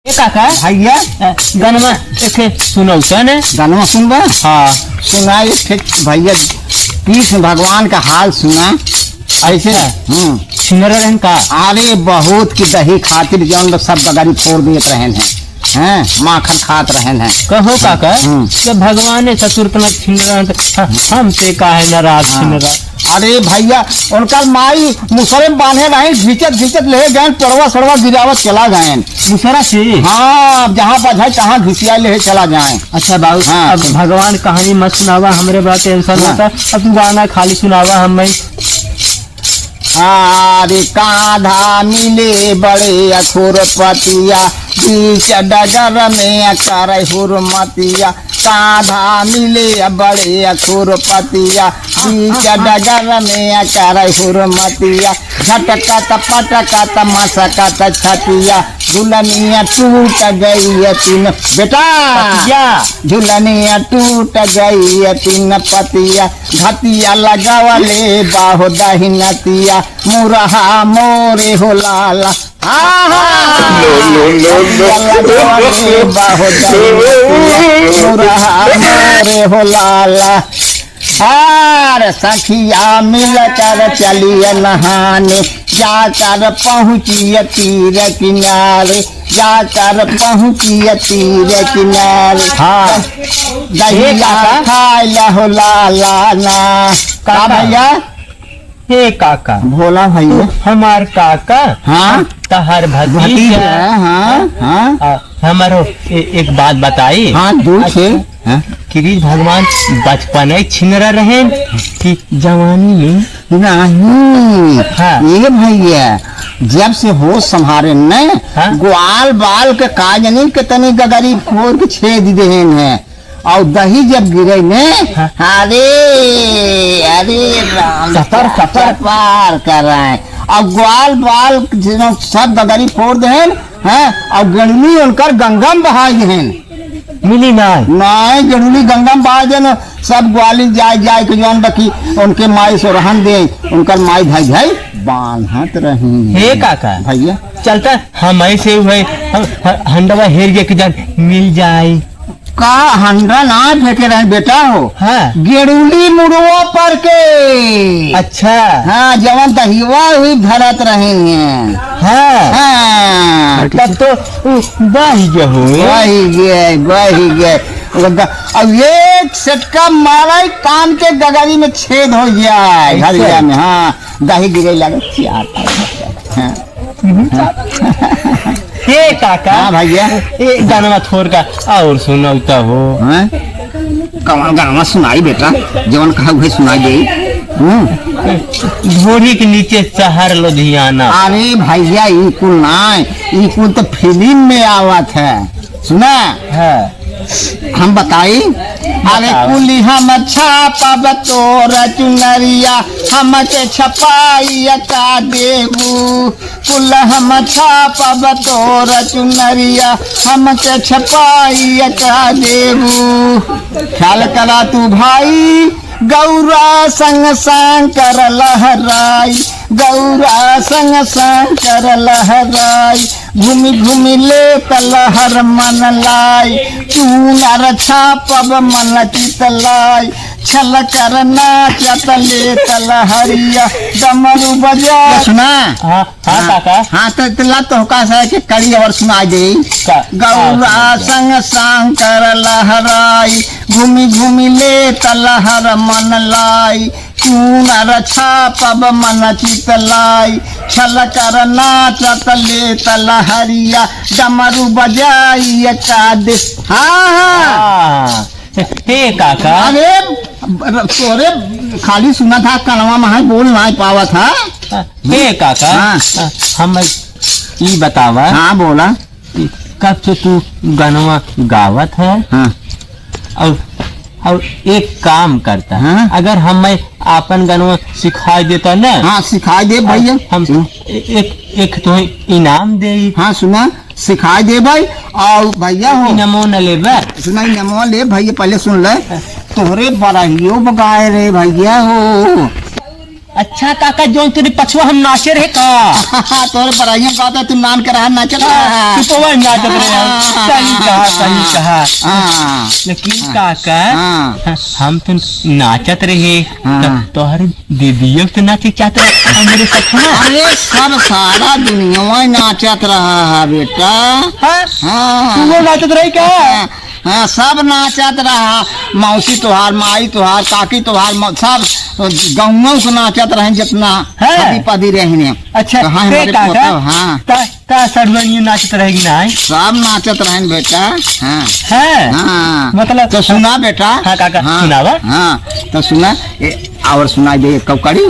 काका भैया गनमा एक सुनौता ने गाना सुनबा। हाँ सुना एक भैया कृष्ण भगवान का हाल सुना ऐसे। सिंगर रहन का अरे बहुत की दही खातिर जौन लोग सब बगारी फोड़ देते रहन हैं माखन खात रहन हैं। कहो काका जब भगवान ने शत्रुघ्न छीन हमसे काहे नाराज छीन रहा। अरे भैया उनका माई मुसरे बांधे रहे घिचत घिचत ले गए पड़वा सड़वा गिरावत चला जाए दूसरा से। हाँ जहाँ बजाए तहाँ घिसिया ले चला जाए। अच्छा बाबू हाँ। अब भगवान कहानी मत सुनावा हमरे बड़ा टेंशन होता। अब तू गाना खाली सुनावा हमें। अरे कांधा मिले बड़े अखुरपतिया बीच डगर में करे हुरमतिया। कांधा मिले बड़े अखुरपतिया बीच डगर में करे हुरमतिया। झटकत पटकत मसकत छतिया झुलनिया टूट गई तीन बेटा झुलनिया टूट गई तीन पतिया। घतिया लगावले बाहो दहिनतिया मुरहा मोरे हो लाला। मुरहा मोरे हो लाला। हार सखिया मिलकर चलिए नहाने जाकर पहुँचिए तीर किनारे जाकर पहुँचिए तीर किनारे। हाँ दहिया खाए लहो लाला ना का भैया। हे काका भोला भैया हमार काका। हाँ तहर भतीजा। हाँ हाँ हमारो एक बात बताई। हाँ दूर से कृष्ण भगवान बचपन छिनरा रहे कि जवानी में नहीं। हाँ। ये भैया जब से होश संभारे न हाँ? ग्वाल बाल के काजनी के तनी गगरी फोड़ के छेद देन है और दही जब गिरे ने हाँ? अरे अरे राम सफर सफर पार कर रहे हैं और ग्वाल बाल सब गगरी फोड़ देन है और गणनी उनकर गंगा में बहा देन मिली नहीं गणुली गंगा में बहा देन सब ग्वाली जाए जाए के जौन बकी उनके माई से रहन दे उनकर माई भाई भाई बांधत रही। हे काका भैया चलता हम ऐसे हुए हंडवा हेर के जान मिल जाए का हंडा ना फेंके रहे बेटा हो। हाँ गेड़ुली मुड़वा पर के। अच्छा हाँ जवन दहिवा हुई भरत रहे हैं। हाँ हाँ तब तो बही हो वही गए अब एक सटका मारा कान के गगरी में छेद हो जाए हरिया में। हाँ दही गिरे लगे हाँ। हे काका। हाँ भैया एक गाना छोड़ का और सुनौता हो। कौन गाना सुनाई बेटा जवन कहा हुए सुनाई गई। धोरी के नीचे शहर लुधियाना। अरे भैया ई कुल ना ई कुल तो फिल्म में आवत है सुना है। हम बताई। अरे कुली हम छापब तोर चुनरिया हमके छपाई का देबू कुल हम छापब तोर चुनरिया हमके छपाई का देबू। ख्याल करा तू भाई गौरा संग शंकर लहराई गौरा संग शंकर लहराई घूमी घूमी ले तलहर मन लाई तू नर छापब मन चितलाई छल कर नाचत ले तलहरिया डमरू बजा सुना। हाँ हाँ काका। हाँ तो का के कड़ी और सुना दे। गौरा संग शंकर लहराई घूमी घूमी ले तलहर मन लाई चूनर छापब मन चितलाई छल कर नाचत ले तलहरिया डमरू बजाई का दे। हाँ हे काका। अरे तोरे खाली सुना था कनवा में बोल नहीं पावा था। हे काका। हाँ। हम ये बतावा। हाँ बोला कब से तू गनवा गावत है। हाँ और एक काम करता है। हाँ? अगर हमें आपन गनवा सिखाई देता ना। हाँ सिखाई दे भैया हम एक तो इनाम दे। हाँ सुना सिखाई दे भाई और भैया हो नमो न ले सुना नमो ले भैया पहले सुन ले तोहरे बड़ाइयो बगाए रे भैया हो। अच्छा काका जो तेरे पछुआ हम नाचे रहे का तोरे पढ़ाइयों का होता तू नान के रहा नाचत तू तो वही नाचत रहे सही कहा हाँ लेकिन काका हाँ हम तो नाचत रहे हाँ। तोहर दीदियों तो नाचे चाहते रहे मेरे सपना अरे सब सारा दुनिया में नाचत रहा है बेटा हाँ तू वो नाचत रही क्या हाँ सब नाचत रहा मौसी तोहार माई तोहार काकी तोहार सब गाँव को नाचत रहे जितना पदी पदी रहने अच्छा हाँ हमारे पोता हाँ ता सर्वनियो नाचत रहेगी ना सब नाचत रहे बेटा हाँ है हाँ मतलब तो सुना बेटा हाँ काका हाँ सुनावा हाँ तो सुना और सुनाई दे कौकड़ी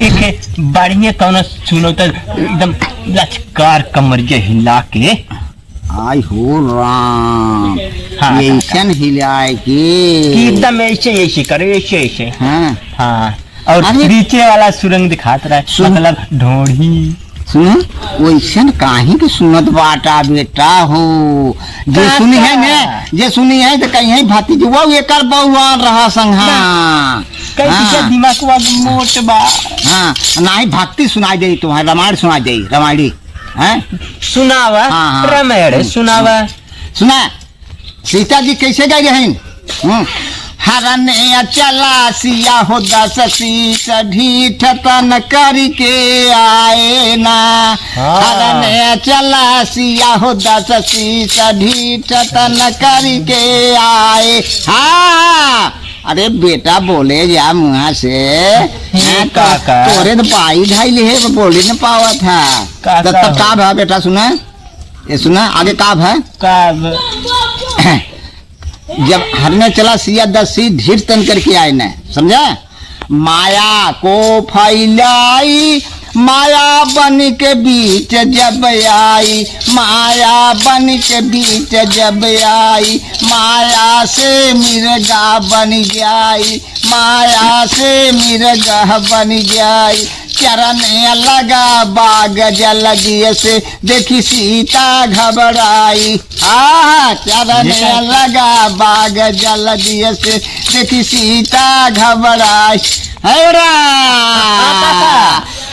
एक बढ़िया कौन सुनो तो एकदम लचकार कमर के हिला के आई हो राम हाँ, ये ऐसन हिलाए कि के एकदम ऐसे ऐसे करे ऐसे ऐसे हाँ हाँ और अरे- नीचे वाला सुरंग दिखाता रहा मतलब ढोढ़ी सुनो वैसन काहे के सुनत बाटा बेटा हो जे काका। सुनी है ने जे सुनी है तो कहीं है भाती जो वो एकर बउआन रहा संघा कई पीछे दिमाग को मोट बा हाँ नहीं भक्ति सुनाई दे तुम्हारे रामायण सुनाई दे रामायणी हैं सुनावा हाँ, हाँ। रामायण सुनावा सुना सीता जी कैसे गए रहन हरने चला सिया हो दस शीस ढीठ तन करके आए ना हाँ। हरने चला सिया हो दस शीस ढीठ तन करके आए हाँ अरे बेटा बोले जा मुँह से हैं, काका। तोरे तो पाई ढाई है बोले न पावा था काका। तब काब है बेटा सुना ये सुना आगे काब है का जब हरने चला सिया दसी ढीठ तन करके आए न समझा माया को फैलाई माया बन के बीच जब आई माया बन के बीच जब आई माया से मिर्गा बन जाई माया से मिर्गा बन जाई चरने लगा बाग जल दिए से देखी सीता घबराई चरने लगा बाग जल दिए से देखी सीता घबराई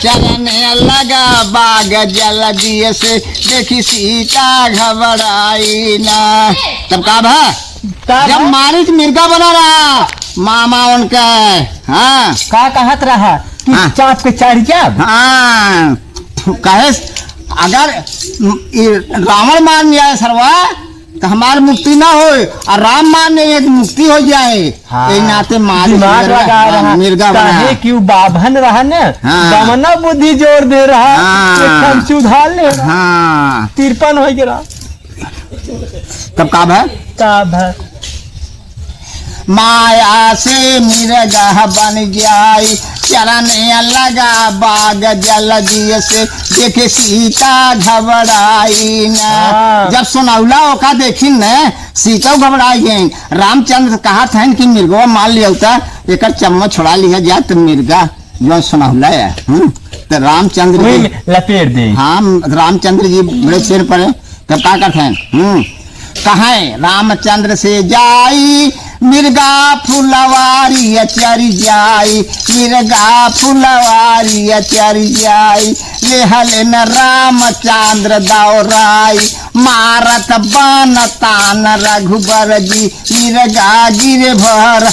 चरने लगा बाग जल दिए से देखी सीता घबराई ना तब का भा जब मारिच मिर्गा बना रहा मामा उनका हाँ का कहत रहा कि हाँ। चाप के चढ़ जा हाँ कहे अगर रावण मान जाए सरवा तो हमारी मुक्ति ना हो और राम मान नहीं तो मुक्ति हो जाए हाँ। ये नाते मार दिमाग लगा रहा मिर्गा काहे बना क्यों बाभन रहा न हाँ। दमना बुद्धि जोर दे रहा हाँ। एकदम सुधार ले रहा हाँ तिरपन हो गया तब का है तब माया से मिर्गा बन जाई चरने लगा बाग जल दिए से देखे सीता घबराई न हाँ। जब सुनौला ओका देखी न सीता घबराई गई रामचंद्र कहा था कि मिर्गवा मार लिया एक चम्मच छोड़ा लिया जाए तो मिर्गा जो सुनौला है तो रामचंद्र जी लपेट दे हाँ रामचंद्र जी बड़े सिर पर है, तब क्या करते हैं कहें रामचंद्र से जाई मिर्गा फुलवारी चरी जाई मिर्गा फुलवारी चरी जाई ले हले न रामचंद्र दौराई मारत बन तान रघुबर जी मिर्गा गिरे भर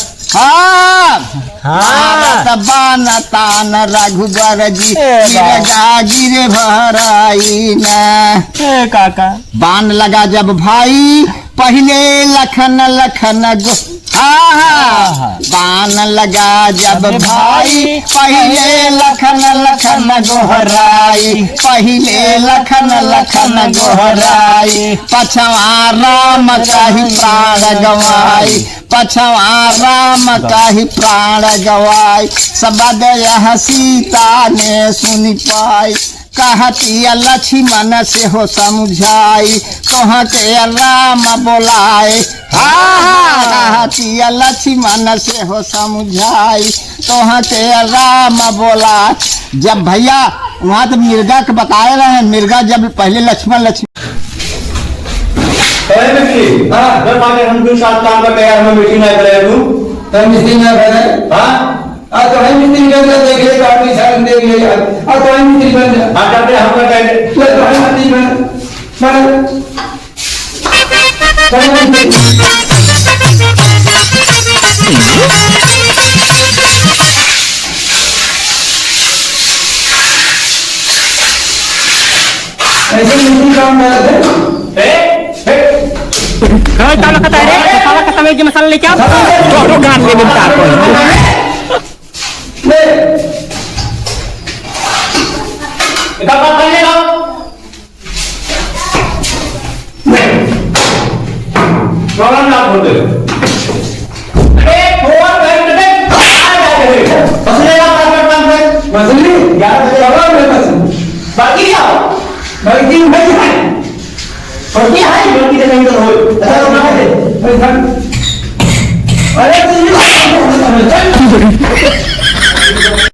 मारत बन तान रघुबर जी मिर्गा गिरे भराई न काका बाण लगा जब भाई पहले लखन लखन गो बाण लगा जब भाई पहले लखन लखन गोहराई पहले लखन लखन गोहराई पछवा राम काही प्राण गवाई पछवा राम काही प्राण गवाई सबद यह सीता ने सुनी पाई कहती लक्ष्मण से हो समझाई कह के राम बोलाए कहती लक्ष्मण से हो समझाई कह के राम बोलाए जब भैया वहाँ तो मिर्गा के बताए रहे मिर्गा जब पहले लक्ष्मण हम साथ काम कर तैयार हम मीटिंग नहीं करे तू मिस्त्री न करे आज तो हम मिस्त्री बन जा देख ले काफी साल देख ले यार आज तो हम मिस्त्री बन जा हाँ करते हम कर ले तो हम मिस्त्री ऐसे मिस्त्री काम करते kalau kata ini, kalau kata meja masalah ni क्या? Baru kan dia minta aku. ले कब करने का प्रॉब्लम ना बोल दे अरे फोन करके फसले का काम है मसली 11 बजे आवा मेरे पास बाकी क्या बाकी नहीं है छोटी है छोटी से नहीं तो हो ऐसा तो ना है अरे तुझे